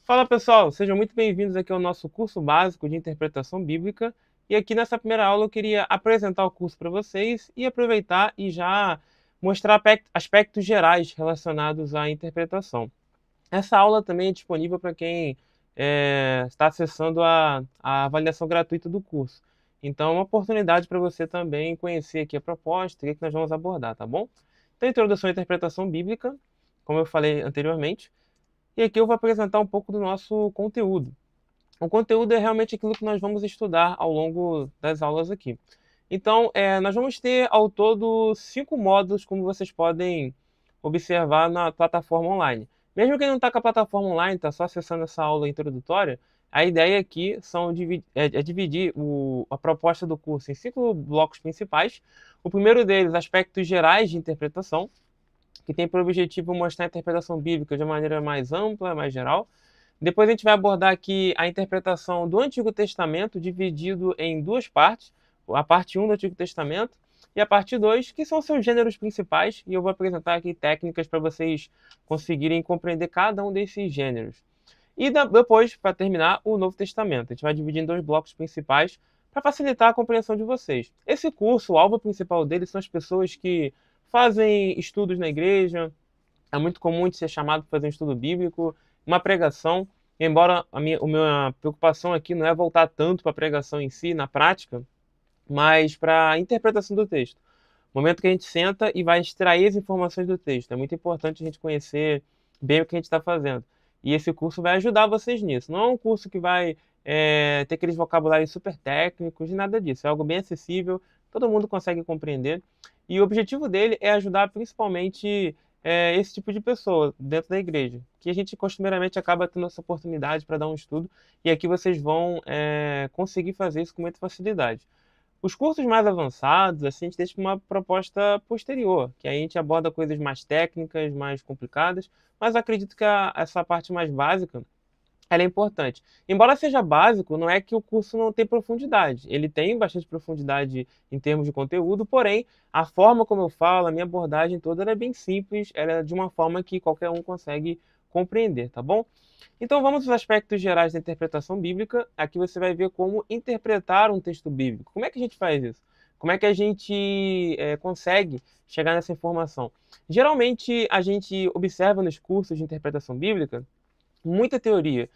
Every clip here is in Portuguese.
Fala pessoal, sejam muito bem-vindos aqui ao nosso curso básico de interpretação bíblica. E aqui nessa primeira aula eu queria apresentar o curso para vocês e aproveitar e já mostrar aspectos gerais relacionados à interpretação. Essa aula também é disponível para quem está acessando a avaliação gratuita do curso. Então é uma oportunidade para você também conhecer aqui a proposta e o que nós vamos abordar, tá bom? Então, introdução à interpretação bíblica, como eu falei anteriormente. E aqui eu vou apresentar um pouco do nosso conteúdo. O conteúdo é realmente aquilo que nós vamos estudar ao longo das aulas aqui. Então, nós vamos ter ao todo 5 módulos, como vocês podem observar na plataforma online. Mesmo quem não está com a plataforma online, está só acessando essa aula introdutória, a ideia aqui é dividir a proposta do curso em 5 blocos principais. O primeiro deles, aspectos gerais de interpretação, que tem por objetivo mostrar a interpretação bíblica de uma maneira mais ampla, mais geral. Depois a gente vai abordar aqui a interpretação do Antigo Testamento, dividido em duas partes, a parte 1 do Antigo Testamento e a parte 2, que são seus gêneros principais, e eu vou apresentar aqui técnicas para vocês conseguirem compreender cada um desses gêneros. E depois, para terminar, o Novo Testamento. A gente vai dividir em dois blocos principais para facilitar a compreensão de vocês. Esse curso, o alvo principal dele são as pessoas que fazem estudos na igreja. É muito comum de ser chamado para fazer um estudo bíblico, uma pregação. Embora a minha preocupação aqui não é voltar tanto para a pregação em si, na prática, mas para a interpretação do texto. O momento que a gente senta e vai extrair as informações do texto. É muito importante a gente conhecer bem o que a gente está fazendo. E esse curso vai ajudar vocês nisso. Não é um curso que vai ter aqueles vocabulários super técnicos, nada disso. É algo bem acessível, todo mundo consegue compreender. E o objetivo dele é ajudar principalmente esse tipo de pessoa dentro da igreja, que a gente costumeiramente acaba tendo essa oportunidade para dar um estudo, e aqui vocês vão conseguir fazer isso com muita facilidade. Os cursos mais avançados, assim, a gente deixa uma proposta posterior, que aí a gente aborda coisas mais técnicas, mais complicadas, mas eu acredito que essa parte mais básica, ela é importante. Embora seja básico, não é que o curso não tem profundidade. Ele tem bastante profundidade em termos de conteúdo, porém, a forma como eu falo, a minha abordagem toda, ela é bem simples, ela é de uma forma que qualquer um consegue compreender, tá bom? Então vamos aos aspectos gerais da interpretação bíblica. Aqui você vai ver como interpretar um texto bíblico. Como é que a gente faz isso? Como é que a gente consegue chegar nessa informação? Geralmente a gente observa nos cursos de interpretação bíblica muita teoria,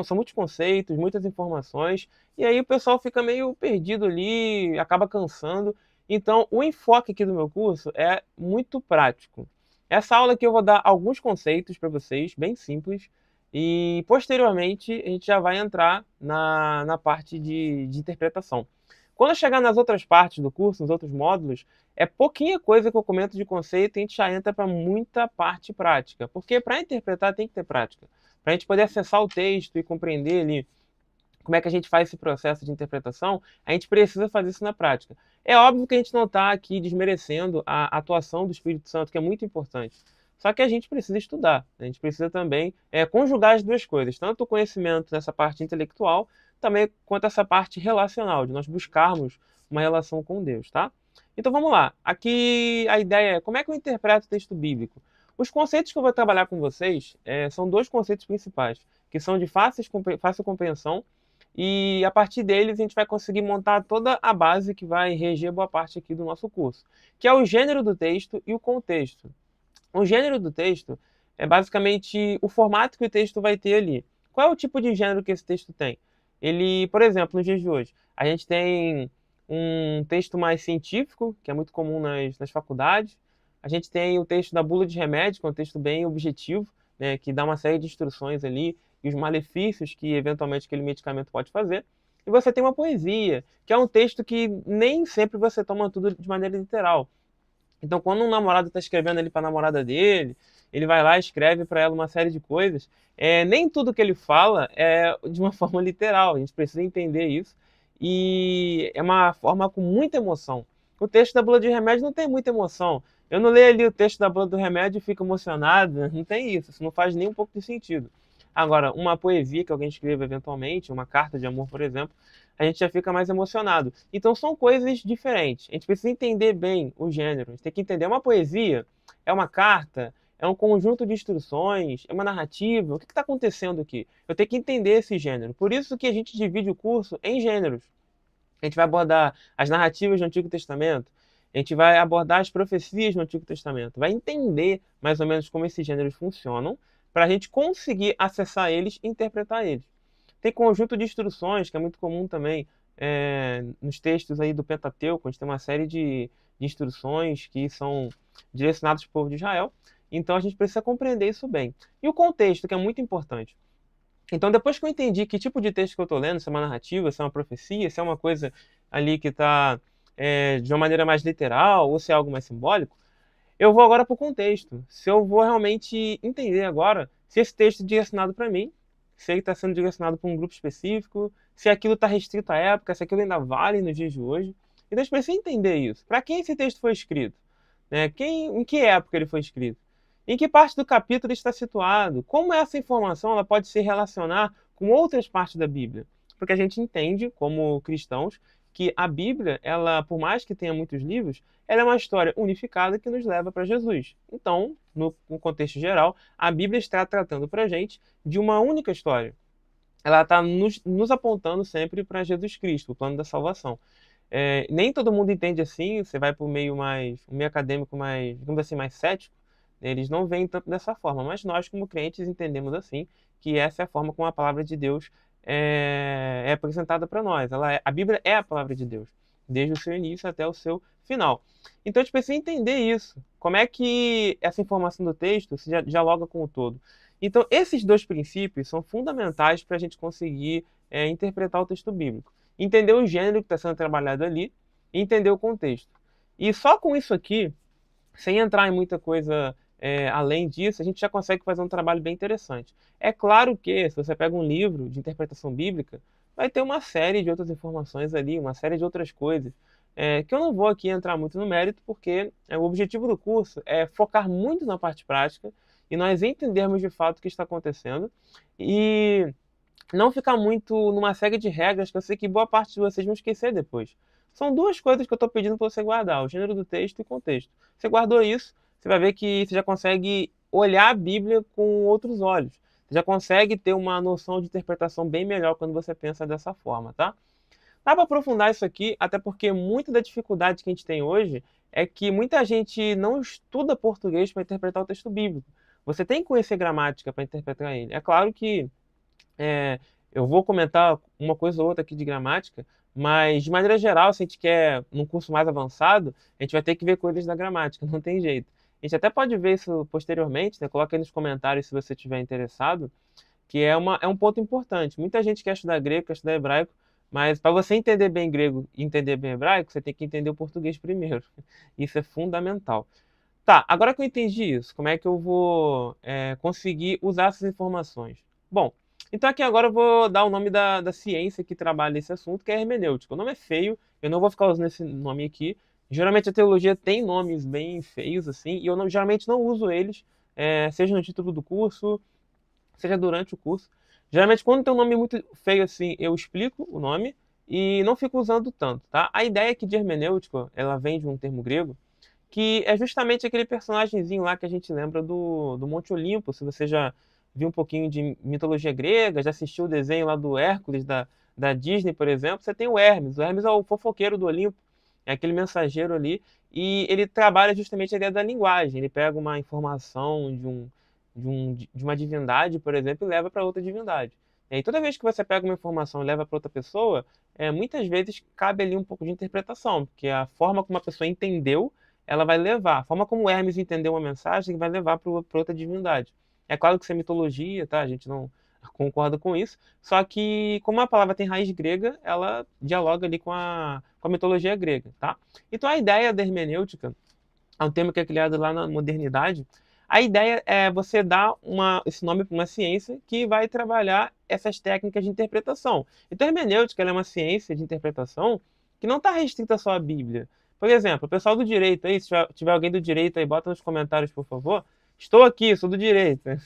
são muitos conceitos, muitas informações, e aí o pessoal fica meio perdido ali, acaba cansando. Então, o enfoque aqui do meu curso é muito prático. Essa aula aqui eu vou dar alguns conceitos para vocês, bem simples, e posteriormente a gente já vai entrar na parte de interpretação. Quando eu chegar nas outras partes do curso, nos outros módulos, é pouquinha coisa que eu comento de conceito e a gente já entra para muita parte prática. Porque para interpretar tem que ter prática. Para a gente poder acessar o texto e compreender ali como é que a gente faz esse processo de interpretação, a gente precisa fazer isso na prática. É óbvio que a gente não está aqui desmerecendo a atuação do Espírito Santo, que é muito importante. Só que a gente precisa estudar, a gente precisa também conjugar as duas coisas, tanto o conhecimento nessa parte intelectual, também quanto essa parte relacional, de nós buscarmos uma relação com Deus, tá? Então vamos lá. Aqui a ideia é como é que eu interpreto o texto bíblico. Os conceitos que eu vou trabalhar com vocês são dois conceitos principais, que são de fácil compreensão, e a partir deles a gente vai conseguir montar toda a base que vai reger boa parte aqui do nosso curso, que é o gênero do texto e o contexto. O gênero do texto é basicamente o formato que o texto vai ter ali. Qual é o tipo de gênero que esse texto tem? Ele, por exemplo, nos dias de hoje, a gente tem um texto mais científico, que é muito comum nas faculdades. A gente tem o texto da bula de remédio, que é um texto bem objetivo, né, que dá uma série de instruções ali e os malefícios que eventualmente aquele medicamento pode fazer. E você tem uma poesia, que é um texto que nem sempre você toma tudo de maneira literal. Então, quando um namorado está escrevendo ali para a namorada dele, ele vai lá e escreve para ela uma série de coisas. Nem tudo que ele fala é de uma forma literal, a gente precisa entender isso. E é uma forma com muita emoção. O texto da bula de remédio não tem muita emoção. Eu não leio ali o texto da bula do remédio e fico emocionado, não tem isso não faz nem um pouco de sentido. Agora, uma poesia que alguém escreva eventualmente, uma carta de amor, por exemplo, a gente já fica mais emocionado. Então são coisas diferentes. A gente precisa entender bem o gênero. A gente tem que entender uma poesia, é uma carta, É um conjunto de instruções? É uma narrativa? O que está acontecendo aqui? Eu tenho que entender esse gênero. Por isso que a gente divide o curso em gêneros. A gente vai abordar as narrativas do Antigo Testamento, a gente vai abordar as profecias do Antigo Testamento, vai entender mais ou menos como esses gêneros funcionam, para a gente conseguir acessar eles e interpretar eles. Tem conjunto de instruções, que é muito comum também nos textos aí do Pentateuco, a gente tem uma série de instruções que são direcionadas para o povo de Israel, então a gente precisa compreender isso bem. E o contexto, que é muito importante. Então, depois que eu entendi que tipo de texto que eu estou lendo, se é uma narrativa, se é uma profecia, se é uma coisa ali que está de uma maneira mais literal ou se é algo mais simbólico, eu vou agora para o contexto. Se eu vou realmente entender agora se esse texto é direcionado para mim, se ele está sendo direcionado para um grupo específico, se aquilo está restrito à época, se aquilo ainda vale nos dias de hoje. Então, a gente precisa entender isso. Para quem esse texto foi escrito? Né? Em que época ele foi escrito? Em que parte do capítulo está situado? Como essa informação ela pode se relacionar com outras partes da Bíblia? Porque a gente entende, como cristãos, que a Bíblia, ela, por mais que tenha muitos livros, ela é uma história unificada que nos leva para Jesus. Então, no contexto geral, a Bíblia está tratando para a gente de uma única história. Ela está nos apontando sempre para Jesus Cristo, o plano da salvação. Nem todo mundo entende assim, você vai para um meio acadêmico mais, digamos assim, mais cético, eles não veem tanto dessa forma, mas nós, como crentes, entendemos assim, que essa é a forma como a palavra de Deus é apresentada para nós. A Bíblia é a palavra de Deus, desde o seu início até o seu final. Então a gente precisa entender isso. Como é que essa informação do texto se dialoga com o todo? Então, esses dois princípios são fundamentais para a gente conseguir interpretar o texto bíblico. Entender o gênero que está sendo trabalhado ali e entender o contexto. E só com isso aqui, sem entrar em muita coisa além disso, a gente já consegue fazer um trabalho bem interessante. É claro que, se você pega um livro de interpretação bíblica, vai ter uma série de outras informações ali, uma série de outras coisas, que eu não vou aqui entrar muito no mérito, porque o objetivo do curso é focar muito na parte prática e nós entendermos de fato o que está acontecendo e não ficar muito numa série de regras que eu sei que boa parte de vocês vão esquecer depois. São duas coisas que eu estou pedindo para você guardar, o gênero do texto e o contexto. Você guardou isso, você vai ver que você já consegue olhar a Bíblia com outros olhos. Você já consegue ter uma noção de interpretação bem melhor quando você pensa dessa forma, tá? Dá para aprofundar isso aqui, até porque muita da dificuldade que a gente tem hoje é que muita gente não estuda português para interpretar o texto bíblico. Você tem que conhecer gramática para interpretar ele. É claro que é, eu vou comentar uma coisa ou outra aqui de gramática, mas de maneira geral, se a gente quer num curso mais avançado, a gente vai ter que ver coisas da gramática, não tem jeito. A gente até pode ver isso posteriormente, né? Coloca aí nos comentários se você estiver interessado, que é um ponto importante. Muita gente quer estudar grego, quer estudar hebraico, mas para você entender bem grego e entender bem hebraico, você tem que entender o português primeiro. Isso é fundamental. Tá, agora que eu entendi isso, como é que eu vou conseguir usar essas informações? Bom, então aqui agora eu vou dar o nome da ciência que trabalha esse assunto, que é a hermenêutica. O nome é feio, eu não vou ficar usando esse nome aqui. Geralmente a teologia tem nomes bem feios, assim, e eu geralmente não uso eles, seja no título do curso, seja durante o curso. Geralmente quando tem um nome muito feio assim, eu explico o nome e não fico usando tanto, tá? A ideia aqui de hermenêutica, ela vem de um termo grego, que é justamente aquele personagemzinho lá que a gente lembra do Monte Olimpo. Se você já viu um pouquinho de mitologia grega, já assistiu o desenho lá do Hércules, da Disney, por exemplo, você tem o Hermes. O Hermes é o fofoqueiro do Olimpo, é aquele mensageiro ali, e ele trabalha justamente a ideia da linguagem. Ele pega uma informação de uma divindade, por exemplo, e leva para outra divindade. E aí, toda vez que você pega uma informação e leva para outra pessoa, muitas vezes cabe ali um pouco de interpretação, porque a forma como a pessoa entendeu ela vai levar. A forma como Hermes entendeu uma mensagem vai levar para outra divindade. É claro que isso é mitologia, tá? A gente não concorda com isso. Só que, como a palavra tem raiz grega, ela dialoga ali com a mitologia grega, tá? Então, a ideia da hermenêutica é um termo que é criado lá na modernidade. A ideia é você dar esse nome para uma ciência que vai trabalhar essas técnicas de interpretação. Então, a hermenêutica ela é uma ciência de interpretação que não está restrita só à Bíblia. Por exemplo, o pessoal do direito aí, se tiver alguém do direito aí, bota nos comentários, por favor. Estou aqui, sou do direito.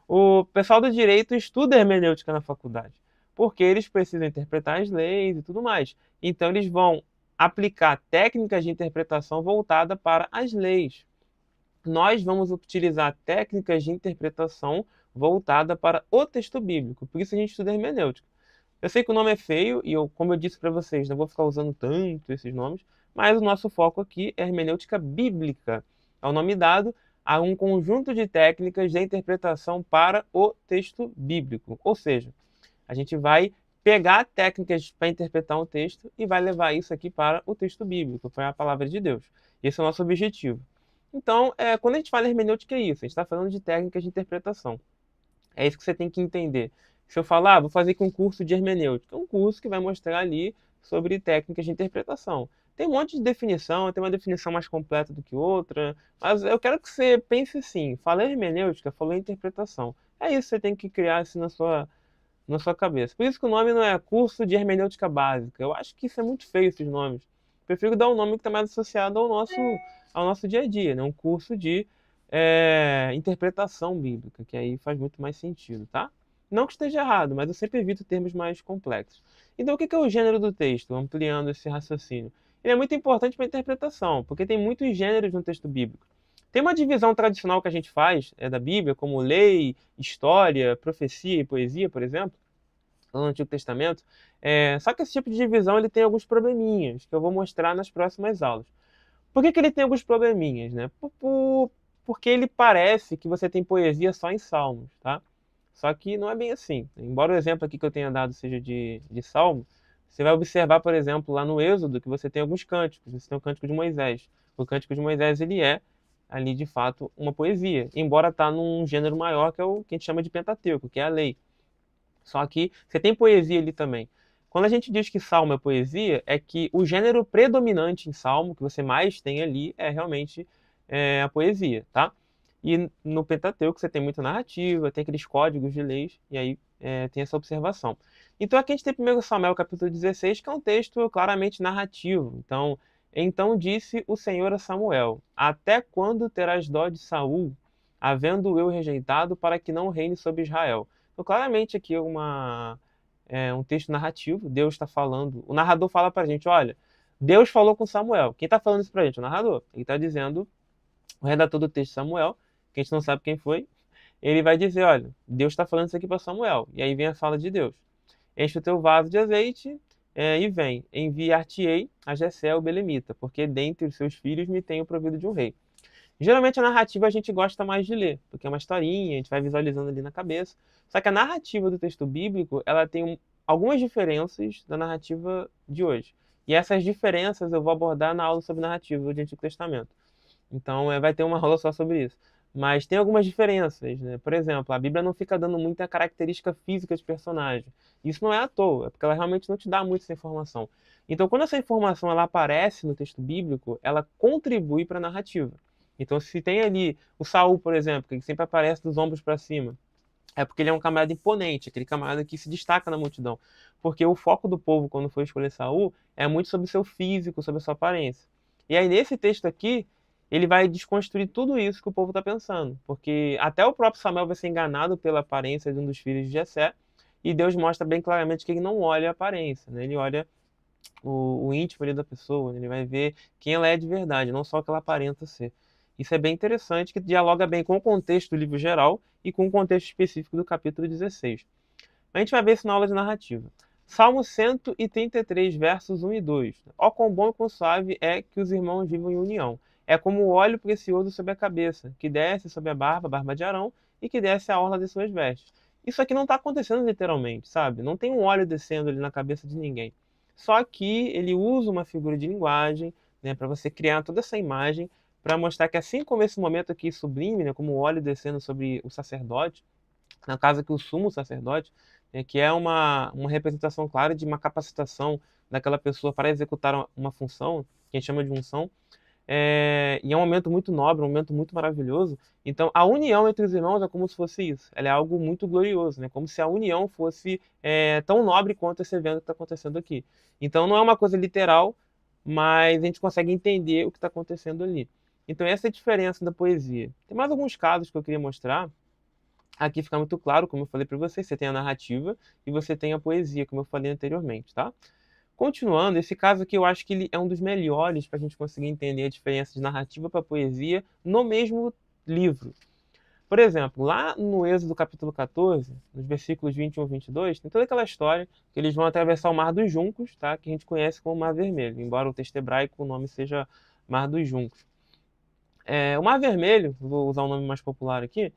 O pessoal do direito estuda hermenêutica na faculdade, porque eles precisam interpretar as leis e tudo mais. Então, eles vão aplicar técnicas de interpretação voltada para as leis. nós vamos utilizar técnicas de interpretação voltada para o texto bíblico. Por isso a gente estuda hermenêutica. Eu sei que o nome é feio e como eu disse para vocês, não vou ficar usando tanto esses nomes, mas o nosso foco aqui é hermenêutica bíblica. É o nome dado a um conjunto de técnicas de interpretação para o texto bíblico. Ou seja, a gente vai pegar técnicas para interpretar um texto e vai levar isso aqui para o texto bíblico, para a palavra de Deus. Esse é o nosso objetivo. Então, quando a gente fala hermenêutica, é isso. A gente está falando de técnicas de interpretação. É isso que você tem que entender. Se eu falar, vou fazer aqui um curso de hermenêutica, é um curso que vai mostrar ali sobre técnicas de interpretação. Tem um monte de definição, tem uma definição mais completa do que outra, mas eu quero que você pense assim, falei hermenêutica, falou interpretação. É isso que você tem que criar assim na sua cabeça. Por isso que o nome não é curso de hermenêutica básica. Eu acho que isso é muito feio, esses nomes. Prefiro dar um nome que está mais associado ao nosso dia a dia, né? Um curso de interpretação bíblica, que aí faz muito mais sentido, tá? Não que esteja errado, mas eu sempre evito termos mais complexos. Então, o que é o gênero do texto? Ampliando esse raciocínio. Ele é muito importante para a interpretação, porque tem muitos gêneros no texto bíblico. Tem uma divisão tradicional que a gente faz da Bíblia, como lei, história, profecia e poesia, por exemplo, no Antigo Testamento. Só que esse tipo de divisão ele tem alguns probleminhas, que eu vou mostrar nas próximas aulas. Por que ele tem alguns probleminhas? Né? Porque ele parece que você tem poesia só em Salmos, tá? Só que não é bem assim. Embora o exemplo aqui que eu tenha dado seja de Salmo, você vai observar, por exemplo, lá no Êxodo, que você tem alguns cânticos. Você tem o Cântico de Moisés. O Cântico de Moisés, ele é, ali, de fato, uma poesia. Embora está num gênero maior, que é o que a gente chama de Pentateuco, que é a lei. Só que você tem poesia ali também. Quando a gente diz que Salmo é poesia, é que o gênero predominante em Salmo, que você mais tem ali, é realmente a poesia, tá? E no Pentateuco você tem muita narrativa, tem aqueles códigos de leis, e aí tem essa observação. Então aqui a gente tem 1 Samuel capítulo 16, que é um texto claramente narrativo. Então disse o Senhor a Samuel: até quando terás dó de Saul, havendo eu rejeitado, para que não reine sobre Israel? Então claramente aqui um texto narrativo, Deus está falando, o narrador fala para a gente, olha, Deus falou com Samuel. Quem está falando isso para a gente? O narrador. Ele está dizendo, o redator do texto Samuel, que a gente não sabe quem foi, ele vai dizer, olha, Deus está falando isso aqui para Samuel. E aí vem a fala de Deus. Enche o teu vaso de azeite e vem, enviar-te-ei a Jessé o belemita, porque dentre os seus filhos me tenho provido de um rei. Geralmente a narrativa a gente gosta mais de ler, porque é uma historinha, a gente vai visualizando ali na cabeça. Só que a narrativa do texto bíblico, ela tem algumas diferenças da narrativa de hoje. E essas diferenças eu vou abordar na aula sobre narrativa do Antigo Testamento. Então vai ter uma aula só sobre isso. Mas tem algumas diferenças, né? Por exemplo, a Bíblia não fica dando muita característica física de personagem. Isso não é à toa, é porque ela realmente não te dá muita essa informação. Então, quando essa informação ela aparece no texto bíblico, ela contribui para a narrativa. Então, se tem ali o Saul, por exemplo, que sempre aparece dos ombros para cima, é porque ele é um camarada imponente, aquele camarada que se destaca na multidão. Porque o foco do povo, quando foi escolher Saul, é muito sobre o seu físico, sobre a sua aparência. E aí, nesse texto aqui, ele vai desconstruir tudo isso que o povo está pensando. Porque até o próprio Samuel vai ser enganado pela aparência de um dos filhos de Jessé, e Deus mostra bem claramente que ele não olha a aparência, né? Ele olha o íntimo ali da pessoa, ele vai ver quem ela é de verdade, não só o que ela aparenta ser. Isso é bem interessante, que dialoga bem com o contexto do livro geral e com o contexto específico do capítulo 16. A gente vai ver isso na aula de narrativa. Salmo 133, versos 1 e 2. Ó quão bom e quão suave é que os irmãos vivam em união. É como o óleo precioso sobre a cabeça, que desce sobre a barba de Arão, e que desce a orla de suas vestes. Isso aqui não está acontecendo literalmente, sabe? Não tem um óleo descendo ali na cabeça de ninguém. Só que ele usa uma figura de linguagem, né, para você criar toda essa imagem, para mostrar que assim como esse momento aqui sublime, né, como o óleo descendo sobre o sacerdote, no caso aqui o sumo sacerdote, que é uma representação clara de uma capacitação daquela pessoa para executar uma função, que a gente chama de unção, e é um momento muito nobre, um momento muito maravilhoso. Então, a união entre os irmãos é como se fosse isso. Ela é algo muito glorioso, né? Como se a união fosse tão nobre quanto esse evento que está acontecendo aqui. Então, não é uma coisa literal, mas a gente consegue entender o que está acontecendo ali. Então, essa é a diferença da poesia. Tem mais alguns casos que eu queria mostrar. Aqui fica muito claro, como eu falei para vocês, você tem a narrativa e você tem a poesia, como eu falei anteriormente, tá? Continuando, esse caso aqui eu acho que ele é um dos melhores para a gente conseguir entender a diferença de narrativa para poesia no mesmo livro. Por exemplo, lá no Êxodo capítulo 14, nos versículos 21 e 22, tem toda aquela história que eles vão atravessar o Mar dos Juncos, tá? Que a gente conhece como Mar Vermelho, embora o texto hebraico o nome seja Mar dos Juncos. O Mar Vermelho, vou usar um nome mais popular aqui,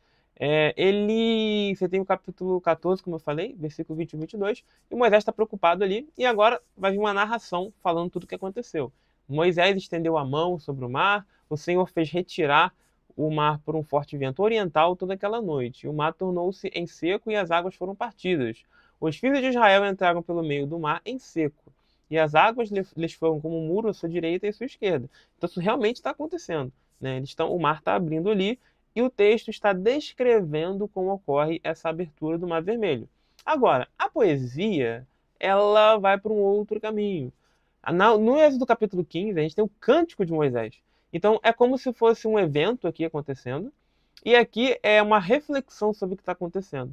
você tem o capítulo 14, como eu falei, versículo 21 e 22, e Moisés está preocupado ali, e agora vai vir uma narração falando tudo o que aconteceu. Moisés estendeu a mão sobre o mar, o Senhor fez retirar o mar por um forte vento oriental toda aquela noite, e o mar tornou-se em seco e as águas foram partidas. Os filhos de Israel entraram pelo meio do mar em seco, e as águas lhes foram como um muro à sua direita e à sua esquerda. Então isso realmente está acontecendo, né? O mar está abrindo ali, e o texto está descrevendo como ocorre essa abertura do Mar Vermelho. Agora, a poesia, ela vai para um outro caminho. No Êxodo capítulo 15, a gente tem o Cântico de Moisés. Então, é como se fosse um evento aqui acontecendo, e aqui é uma reflexão sobre o que está acontecendo.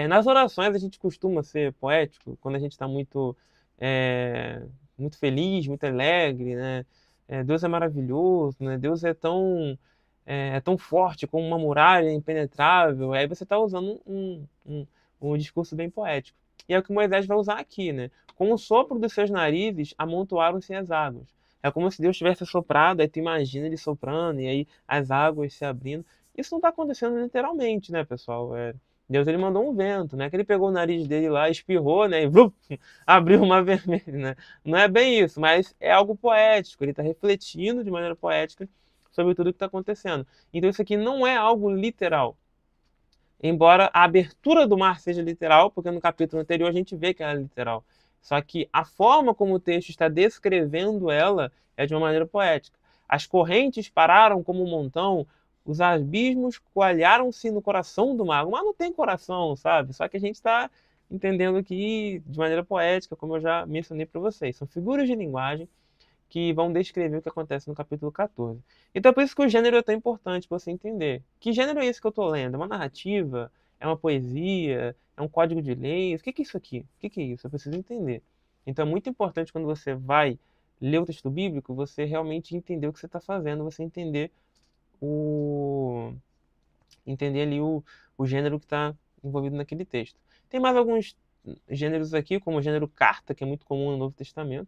Nas orações, a gente costuma ser poético, quando a gente está muito feliz, muito alegre, né? Deus é maravilhoso, né? Deus é tão forte como uma muralha impenetrável. Aí você está usando um discurso bem poético. E é o que Moisés vai usar aqui, né? Com o sopro dos seus narizes, amontoaram-se as águas. É como se Deus tivesse soprado, aí tu imagina ele soprando, e aí as águas se abrindo. Isso não está acontecendo literalmente, né, pessoal? Deus ele mandou um vento, né? Que ele pegou o nariz dele lá, espirrou, né? E abriu o mar vermelho, né? Não é bem isso, mas é algo poético. Ele está refletindo de maneira poética sobre tudo o que está acontecendo. Então isso aqui não é algo literal. Embora a abertura do mar seja literal, porque no capítulo anterior a gente vê que ela é literal. Só que a forma como o texto está descrevendo ela é de uma maneira poética. As correntes pararam como um montão, os abismos coalharam-se no coração do mar. O mar não tem coração, sabe? Só que a gente está entendendo aqui de maneira poética, como eu já mencionei para vocês. São figuras de linguagem que vão descrever o que acontece no capítulo 14. Então é por isso que o gênero é tão importante para você entender. Que gênero é esse que eu estou lendo? É uma narrativa? É uma poesia? É um código de leis? O que é isso aqui? O que é isso? Eu preciso entender. Então é muito importante quando você vai ler o texto bíblico, você realmente entender o que você está fazendo, você o entender ali o gênero que está envolvido naquele texto. Tem mais alguns gêneros aqui, como o gênero carta, que é muito comum no Novo Testamento.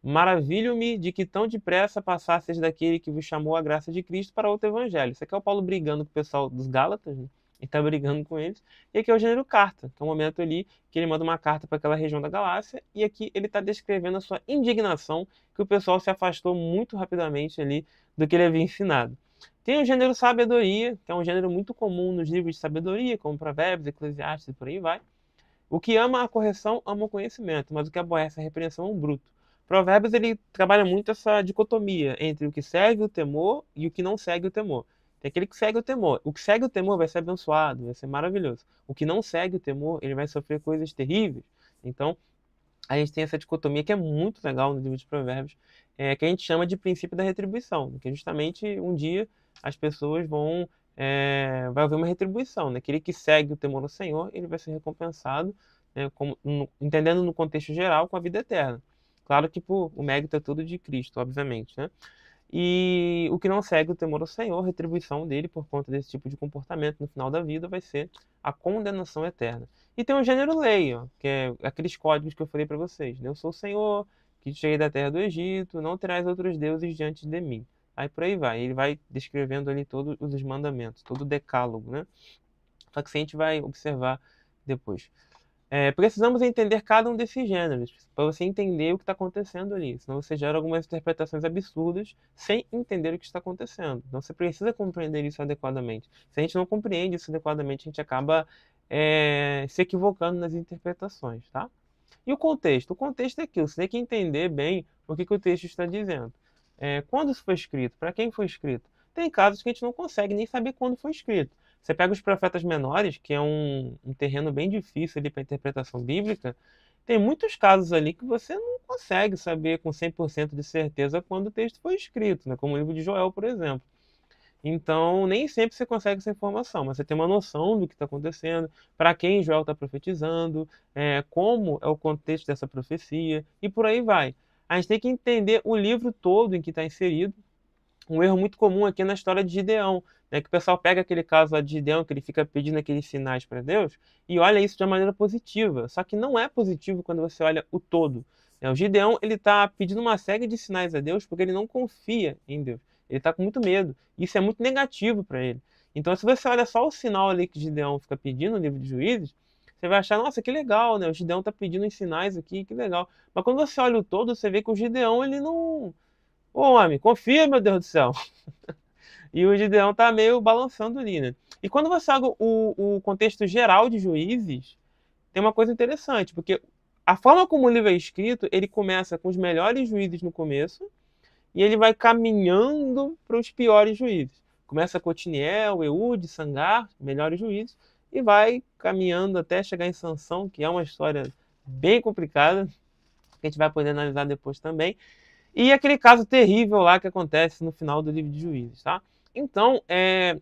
Maravilho-me de que tão depressa passasseis daquele que vos chamou a graça de Cristo para outro evangelho. Isso aqui é o Paulo brigando com o pessoal dos Gálatas, né? Ele está brigando com eles. E aqui é o gênero carta, que é um momento ali que ele manda uma carta para aquela região da Galácia, e aqui ele está descrevendo a sua indignação que o pessoal se afastou muito rapidamente ali do que ele havia ensinado. Tem o gênero sabedoria, que é um gênero muito comum nos livros de sabedoria, como Provérbios, Eclesiastes e por aí vai. O que ama a correção ama o conhecimento, mas o que aborrece a repreensão é um bruto. Provérbios ele trabalha muito essa dicotomia entre o que segue o temor e o que não segue o temor. Tem aquele que segue o temor. O que segue o temor vai ser abençoado, vai ser maravilhoso. O que não segue o temor, ele vai sofrer coisas terríveis. Então, a gente tem essa dicotomia que é muito legal no livro de Provérbios, que a gente chama de princípio da retribuição, que justamente um dia as pessoas vai haver uma retribuição, né? Aquele que segue o temor ao Senhor, ele vai ser recompensado, né, entendendo no contexto geral, com a vida eterna. Claro que o mérito é tudo de Cristo, obviamente, né? E o que não segue o temor ao Senhor, a retribuição dele por conta desse tipo de comportamento no final da vida vai ser a condenação eterna. E tem o gênero lei, ó, que é aqueles códigos que eu falei para vocês. Né? Eu sou o Senhor, que te tirei da terra do Egito, não terás outros deuses diante de mim. Aí por aí vai. Ele vai descrevendo ali todos os mandamentos, todo o decálogo, né? Só que isso a gente vai observar depois. Precisamos entender cada um desses gêneros, para você entender o que está acontecendo ali. Senão você gera algumas interpretações absurdas sem entender o que está acontecendo. Então você precisa compreender isso adequadamente. Se a gente não compreende isso adequadamente, a gente acaba se equivocando nas interpretações, tá? E o contexto? O contexto é aquilo. Você tem que entender bem o que o texto está dizendo. Quando isso foi escrito? Para quem foi escrito? Tem casos que a gente não consegue nem saber quando foi escrito. Você pega os profetas menores, que é um terreno bem difícil ali para a interpretação bíblica, tem muitos casos ali que você não consegue saber com 100% de certeza quando o texto foi escrito, né? Como o livro de Joel, por exemplo. Então, nem sempre você consegue essa informação, mas você tem uma noção do que está acontecendo, para quem Joel está profetizando, como é o contexto dessa profecia, e por aí vai. A gente tem que entender o livro todo em que está inserido. Um erro muito comum aqui é na história de Gideão, né, que o pessoal pega aquele caso lá de Gideão, que ele fica pedindo aqueles sinais para Deus, e olha isso de uma maneira positiva. Só que não é positivo quando você olha o todo. O Gideão, ele está pedindo uma série de sinais a Deus porque ele não confia em Deus. Ele está com muito medo. Isso é muito negativo para ele. Então, se você olha só o sinal ali que Gideão fica pedindo no livro de Juízes, você vai achar, nossa, que legal, né? O Gideão está pedindo os sinais aqui, que legal. Mas quando você olha o todo, você vê que o Gideão, ele não... Ô, homem, confia, meu Deus do céu. E o Gideão tá meio balançando ali, né? E quando você olha o contexto geral de Juízes, tem uma coisa interessante, porque a forma como o livro é escrito, ele começa com os melhores juízes no começo, e ele vai caminhando para os piores juízes. Começa com Otiniel, Eude, Sangar, melhores juízes, e vai caminhando até chegar em Sansão, que é uma história bem complicada, que a gente vai poder analisar depois também. E aquele caso terrível lá que acontece no final do livro de Juízes, tá? Então,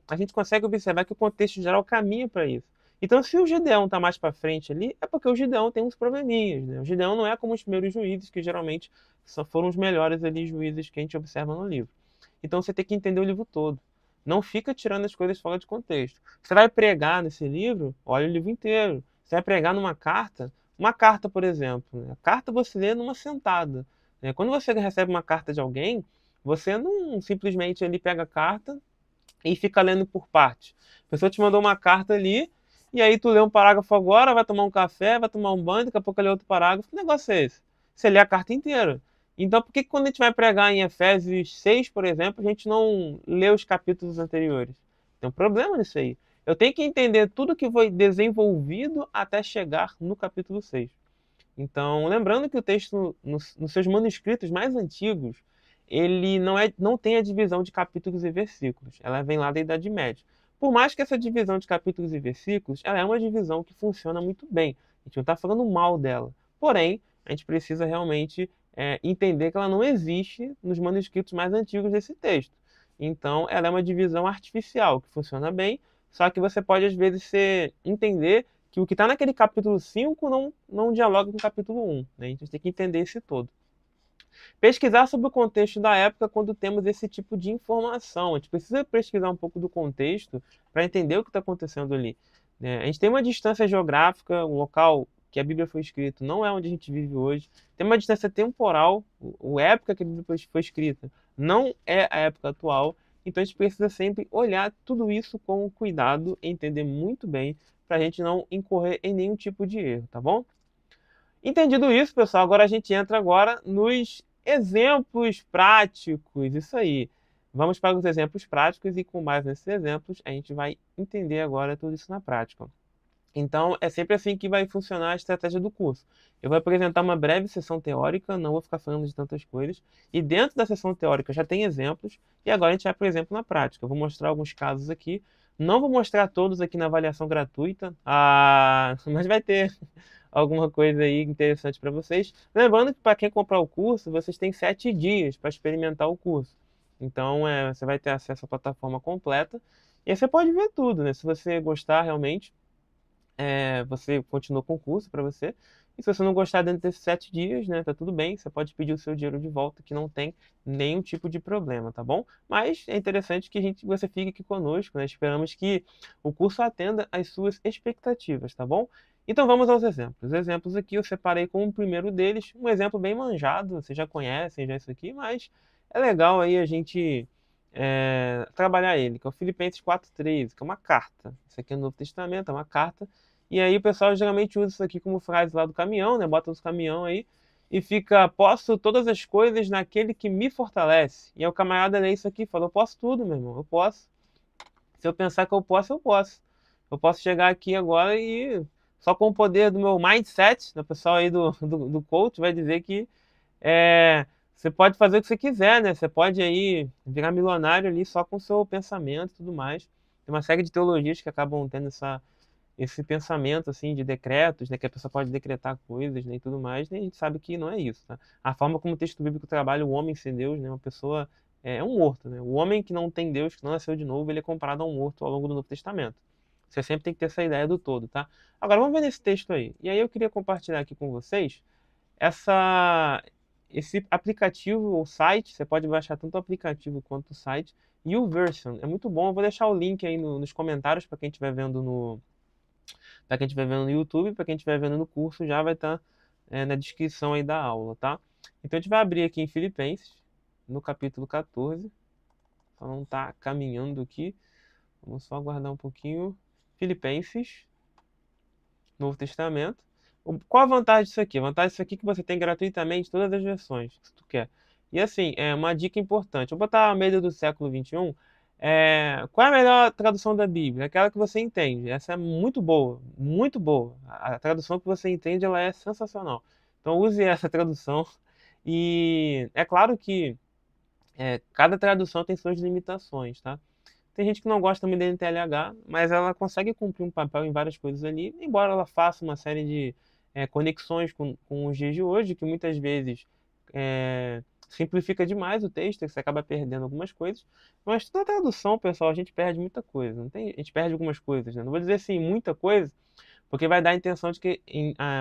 a gente consegue observar que o contexto geral caminha para isso. Então, se o Gideão está mais para frente ali, é porque o Gideão tem uns probleminhas, né? O Gideão não é como os primeiros juízes, que geralmente só foram os melhores ali juízes que a gente observa no livro. Então, você tem que entender o livro todo. Não fica tirando as coisas fora de contexto. Você vai pregar nesse livro, olha o livro inteiro. Você vai pregar numa carta, uma carta, por exemplo, né? A carta você lê numa sentada. Quando você recebe uma carta de alguém, você não simplesmente ali pega a carta e fica lendo por parte. A pessoa te mandou uma carta ali, e aí tu lê um parágrafo agora, vai tomar um café, vai tomar um banho, daqui a pouco lê outro parágrafo. Que negócio é esse? Você lê a carta inteira. Então, por que quando a gente vai pregar em Efésios 6, por exemplo, a gente não lê os capítulos anteriores? Tem um problema nisso aí. Eu tenho que entender tudo que foi desenvolvido até chegar no capítulo 6. Então, lembrando que o texto, nos seus manuscritos mais antigos, ele não tem a divisão de capítulos e versículos. Ela vem lá da Idade Média. Por mais que essa divisão de capítulos e versículos, ela é uma divisão que funciona muito bem. A gente não está falando mal dela. Porém, a gente precisa realmente entender que ela não existe nos manuscritos mais antigos desse texto. Então, ela é uma divisão artificial, que funciona bem, só que você pode, às vezes, entender que o que está naquele capítulo 5 não dialoga com o capítulo 1. Né? A gente tem que entender esse todo. Pesquisar sobre o contexto da época quando temos esse tipo de informação. A gente precisa pesquisar um pouco do contexto para entender o que está acontecendo ali. Né? A gente tem uma distância geográfica, o local que a Bíblia foi escrita não é onde a gente vive hoje. Tem uma distância temporal, a época que a Bíblia foi escrita não é a época atual. Então a gente precisa sempre olhar tudo isso com cuidado e entender muito bem para a gente não incorrer em nenhum tipo de erro, tá bom? Entendido isso, pessoal, agora a gente entra agora nos exemplos práticos, isso aí. Vamos para os exemplos práticos e com base nesses exemplos a gente vai entender agora tudo isso na prática. Então, é sempre assim que vai funcionar a estratégia do curso. Eu vou apresentar uma breve sessão teórica, não vou ficar falando de tantas coisas, e dentro da sessão teórica já tem exemplos, e agora a gente vai para o exemplo na prática. Eu vou mostrar alguns casos aqui, não vou mostrar todos aqui na avaliação gratuita, mas vai ter alguma coisa aí interessante para vocês. Lembrando que para quem comprar o curso, vocês têm 7 dias para experimentar o curso. Então, você vai ter acesso à plataforma completa, e aí você pode ver tudo, né? Se você gostar realmente, você continua com o curso para você. E se você não gostar dentro desses 7 dias, né, tá tudo bem, você pode pedir o seu dinheiro de volta, que não tem nenhum tipo de problema, tá bom? Mas é interessante que você fique aqui conosco, né? Esperamos que o curso atenda às suas expectativas, tá bom? Então vamos aos exemplos. Os exemplos aqui eu separei como o primeiro deles, um exemplo bem manjado, vocês já conhecem já isso aqui, mas é legal aí a gente trabalhar ele, que é o Filipenses 4,13, que é uma carta. Isso aqui é no Novo Testamento, é uma carta. E aí o pessoal geralmente usa isso aqui como frase lá do caminhão, né? Bota nos caminhão aí e fica, posso todas as coisas naquele que me fortalece. E aí o camarada lê isso aqui e fala, eu posso tudo, meu irmão, eu posso. Se eu pensar que eu posso, eu posso. Eu posso chegar aqui agora e só com o poder do meu mindset, né? O pessoal aí do coach vai dizer que você pode fazer o que você quiser, né? Você pode aí virar milionário ali só com o seu pensamento e tudo mais. Tem uma série de teologias que acabam tendo esse pensamento assim de decretos, né, que a pessoa pode decretar coisas, né, e tudo mais, né, a gente sabe que não é isso, tá? A forma como o texto bíblico trabalha o homem sem Deus, né, uma pessoa é um morto, né? O homem que não tem Deus, que não nasceu de novo, ele é comparado a um morto ao longo do Novo Testamento. Você sempre tem que ter essa ideia do todo, tá? Agora, vamos ver nesse texto aí. E aí eu queria compartilhar aqui com vocês esse aplicativo ou site. Você pode baixar tanto o aplicativo quanto o site. E o Version é muito bom. Eu vou deixar o link aí nos comentários para quem estiver vendo para quem estiver vendo no YouTube, para quem estiver vendo no curso, já vai estar na descrição aí da aula, tá? Então a gente vai abrir aqui em Filipenses, no capítulo 14. Só não está caminhando aqui. Vamos só aguardar um pouquinho. Filipenses, Novo Testamento. Qual a vantagem disso aqui? A vantagem disso aqui é que você tem gratuitamente todas as versões, se tu quer. E assim, é uma dica importante. Eu vou botar a média do século XXI. Qual é a melhor tradução da Bíblia? Aquela que você entende. Essa é muito boa, muito boa. A tradução que você entende, ela é sensacional. Então use essa tradução. E é claro que cada tradução tem suas limitações, tá? Tem gente que não gosta muito da NTLH, mas ela consegue cumprir um papel em várias coisas ali, embora ela faça uma série de conexões com os dias de hoje, que muitas vezes simplifica demais o texto, você acaba perdendo algumas coisas. Mas toda tradução, pessoal, a gente perde muita coisa. Não tem, a gente perde algumas coisas, né? Não vou dizer assim muita coisa, porque vai dar a intenção de que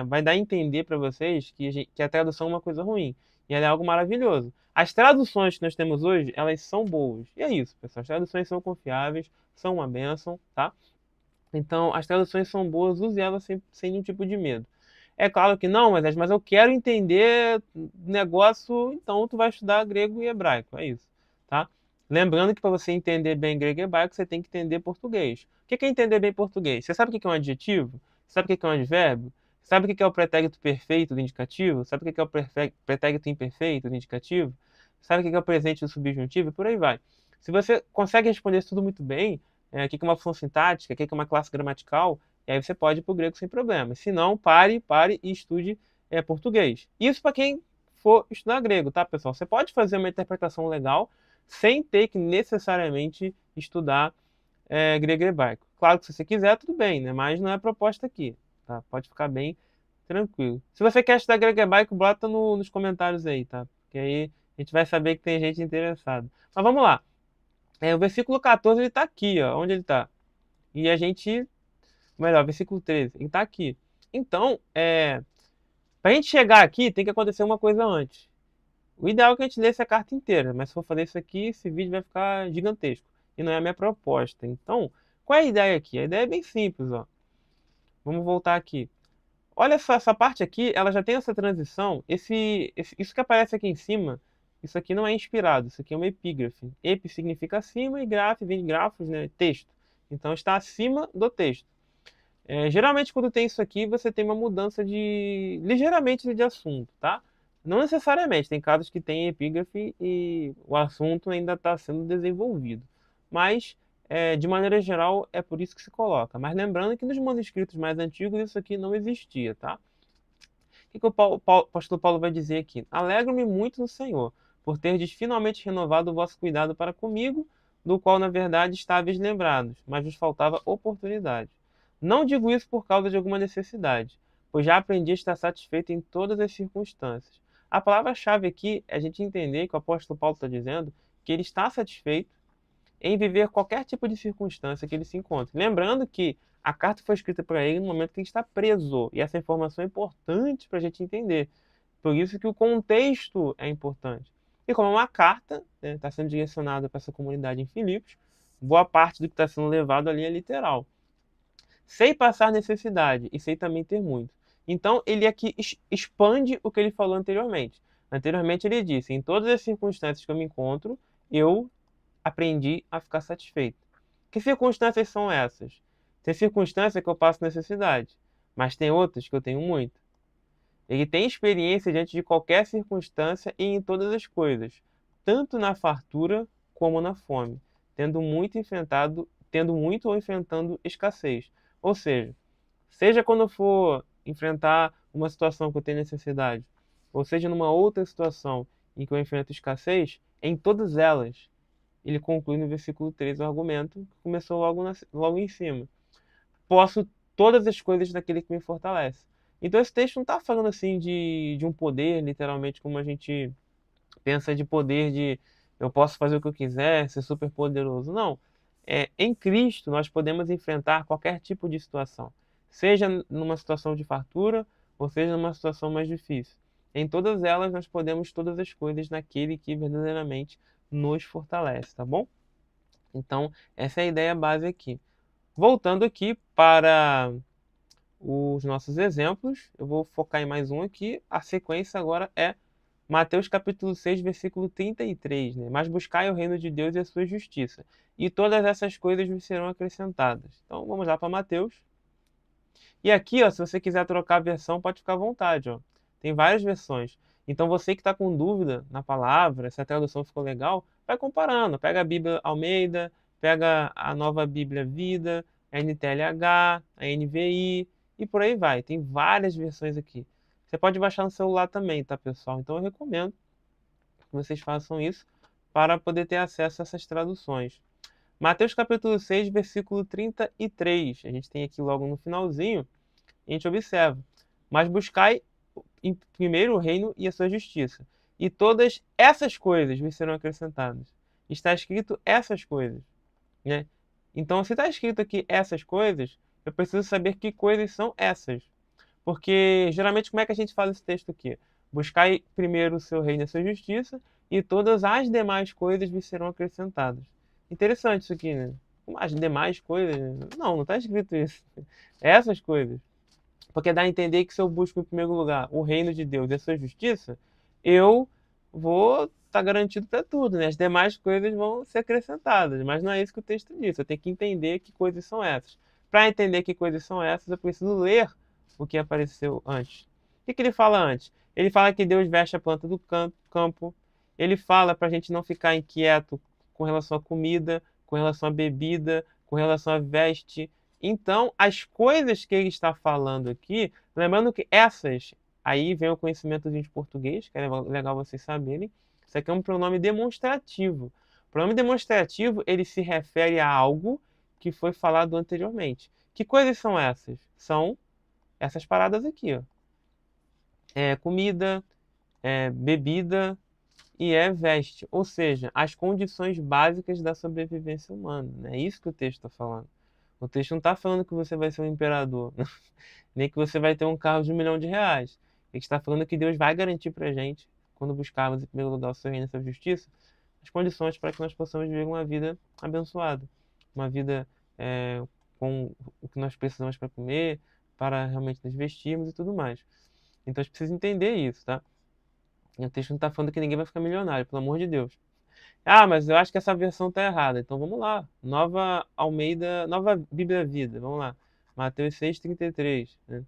vai dar a entender para vocês que a tradução é uma coisa ruim. E ela é algo maravilhoso. As traduções que nós temos hoje, elas são boas. E é isso, pessoal. As traduções são confiáveis, são uma bênção, tá? Então, as traduções são boas, use elas sem nenhum tipo de medo. É claro que não, mas eu quero entender negócio, então tu vai estudar grego e hebraico, é isso, tá? Lembrando que para você entender bem grego e hebraico, você tem que entender português. O que é entender bem português? Você sabe o que é um adjetivo? Sabe o que é um advérbio? Sabe o que é o pretérito perfeito do indicativo? Sabe o que é o pretérito imperfeito do indicativo? Sabe o que é o presente do subjuntivo? E por aí vai. Se você consegue responder isso tudo muito bem, o que é uma função sintática, o que é uma classe gramatical, e aí você pode ir para o grego sem problema. Se não, pare e estude português. Isso para quem for estudar grego, tá, pessoal? Você pode fazer uma interpretação legal sem ter que necessariamente estudar grego e hebraico. Claro que se você quiser, tudo bem, né? Mas não é a proposta aqui, tá? Pode ficar bem tranquilo. Se você quer estudar grego e hebraico, bota nos comentários aí, tá? Porque aí a gente vai saber que tem gente interessada. Mas vamos lá. O versículo 14 ele está aqui, ó. Onde ele está? E a gente... Melhor, versículo 13. Ele está aqui. Então, para a gente chegar aqui, tem que acontecer uma coisa antes. O ideal é que a gente lesse a carta inteira, mas se for fazer isso aqui, esse vídeo vai ficar gigantesco. E não é a minha proposta. Então, qual é a ideia aqui? A ideia é bem simples, ó. Vamos voltar aqui. Olha só, essa parte aqui, ela já tem essa transição. Isso que aparece aqui em cima, isso aqui não é inspirado, isso aqui é uma epígrafe. Epi significa acima e graf vem de grafos, né? Texto. Então está acima do texto. Geralmente quando tem isso aqui, você tem uma mudança ligeiramente de assunto, tá? Não necessariamente, tem casos que tem epígrafe e o assunto ainda está sendo desenvolvido. Mas, de maneira geral, é por isso que se coloca. Mas lembrando que nos manuscritos mais antigos isso aqui não existia, tá? O que o apóstolo Paulo vai dizer aqui? Alegro-me muito no Senhor, por terdes finalmente renovado o vosso cuidado para comigo, do qual, na verdade, estáveis lembrados, mas vos faltava oportunidade. Não digo isso por causa de alguma necessidade, pois já aprendi a estar satisfeito em todas as circunstâncias. A palavra-chave aqui é a gente entender que o apóstolo Paulo está dizendo que ele está satisfeito em viver qualquer tipo de circunstância que ele se encontre. Lembrando que a carta foi escrita para ele no momento que ele está preso, e essa informação é importante para a gente entender. Por isso que o contexto é importante. E como é uma carta, está sendo direcionada para essa comunidade em Filipos, boa parte do que está sendo levado ali é literal. Sei passar necessidade e sei também ter muito. Então, ele aqui expande o que ele falou anteriormente. Anteriormente ele disse, em todas as circunstâncias que eu me encontro, eu aprendi a ficar satisfeito. Que circunstâncias são essas? Tem circunstâncias que eu passo necessidade, mas tem outras que eu tenho muito. Ele tem experiência diante de qualquer circunstância e em todas as coisas, tanto na fartura como na fome, tendo muito ou enfrentando escassez. Ou seja quando for enfrentar uma situação que eu tenho necessidade, ou seja numa outra situação em que eu enfrento escassez, em todas elas, ele conclui no versículo 13 o argumento que começou logo em cima. Posso todas as coisas daquele que me fortalece. Então esse texto não está falando assim de um poder, literalmente, como a gente pensa de poder eu posso fazer o que eu quiser, ser super poderoso. Não. Em Cristo nós podemos enfrentar qualquer tipo de situação, seja numa situação de fartura ou seja numa situação mais difícil. Em todas elas nós podemos todas as coisas naquele que verdadeiramente nos fortalece, tá bom? Então, essa é a ideia base aqui. Voltando aqui para os nossos exemplos, eu vou focar em mais um aqui. A sequência agora é Mateus capítulo 6, versículo 33, né? Mas buscai o reino de Deus e a sua justiça, e todas essas coisas vos serão acrescentadas. Então, vamos lá para Mateus. E aqui, ó, se você quiser trocar a versão, pode ficar à vontade, ó. Tem várias versões. Então, você que está com dúvida na palavra, se a tradução ficou legal, vai comparando. Pega a Bíblia Almeida, pega a Nova Bíblia Vida, a NTLH, a NVI e por aí vai. Tem várias versões aqui. Você pode baixar no celular também, tá, pessoal? Então, eu recomendo que vocês façam isso para poder ter acesso a essas traduções. Mateus capítulo 6, versículo 33. A gente tem aqui logo no finalzinho, a gente observa: mas buscai em primeiro o reino e a sua justiça, e todas essas coisas vos serão acrescentadas. Está escrito essas coisas, né? Então, se está escrito aqui essas coisas, eu preciso saber que coisas são essas. Porque, geralmente, como é que a gente fala esse texto aqui? Buscai primeiro o seu reino e a sua justiça, e todas as demais coisas vos serão acrescentadas. Interessante isso aqui, né? As demais coisas? Não está escrito isso. Essas coisas. Porque dá a entender que se eu busco em primeiro lugar o reino de Deus e a sua justiça, eu vou estar garantido para tudo, né? As demais coisas vão ser acrescentadas, mas não é isso que o texto diz. Eu tenho que entender que coisas são essas. Para entender que coisas são essas, eu preciso ler o que apareceu antes. O que ele fala antes? Ele fala que Deus veste a planta do campo. Ele fala para a gente não ficar inquieto com relação à comida, com relação à bebida, com relação à veste. Então, as coisas que ele está falando aqui, lembrando que essas, aí vem o conhecimento de português, que é legal vocês saberem, isso aqui é um pronome demonstrativo. O pronome demonstrativo, ele se refere a algo que foi falado anteriormente. Que coisas são essas? São essas paradas aqui, ó. É comida, é bebida e é veste. Ou seja, as condições básicas da sobrevivência humana. É isso que o texto está falando. O texto não está falando que você vai ser um imperador, nem que você vai ter um carro de R$ 1 milhão. Ele está falando que Deus vai garantir para a gente, quando buscarmos em primeiro lugar o seu reino e a sua justiça, as condições para que nós possamos viver uma vida abençoada, uma vida com o que nós precisamos para comer, para realmente nos vestirmos e tudo mais. Então a gente precisa entender isso, tá? E o texto não está falando que ninguém vai ficar milionário, pelo amor de Deus. Ah, mas eu acho que essa versão está errada. Então vamos lá. Nova Almeida, Nova Bíblia Vida. Vamos lá. Mateus 6,33. Né?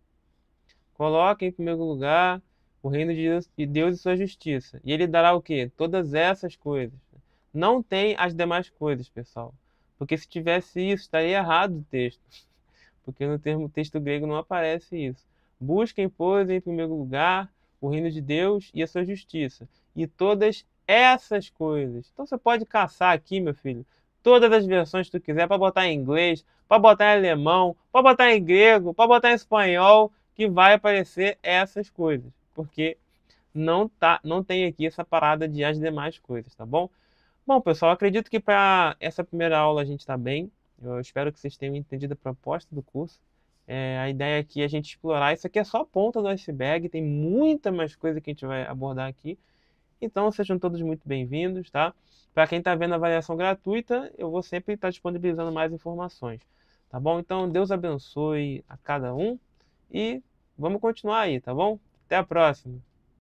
Coloque em primeiro lugar o reino de Deus e sua justiça. E ele dará o quê? Todas essas coisas. Não tem as demais coisas, pessoal. Porque se tivesse isso, estaria errado o texto. Porque no texto grego não aparece isso. Busquem, pois, em primeiro lugar o reino de Deus e a sua justiça. E todas essas coisas. Então você pode caçar aqui, meu filho, todas as versões que tu quiser, para botar em inglês, para botar em alemão, para botar em grego, para botar em espanhol, que vai aparecer essas coisas. Porque não tem aqui essa parada de as demais coisas, tá bom? Bom, pessoal, acredito que para essa primeira aula a gente está bem. Eu espero que vocês tenham entendido a proposta do curso. A ideia aqui é a gente explorar. Isso aqui é só a ponta do iceberg, tem muita mais coisa que a gente vai abordar aqui. Então, sejam todos muito bem-vindos, tá? Para quem está vendo a avaliação gratuita, eu vou sempre estar disponibilizando mais informações, tá bom? Então, Deus abençoe a cada um e vamos continuar aí, tá bom? Até a próxima!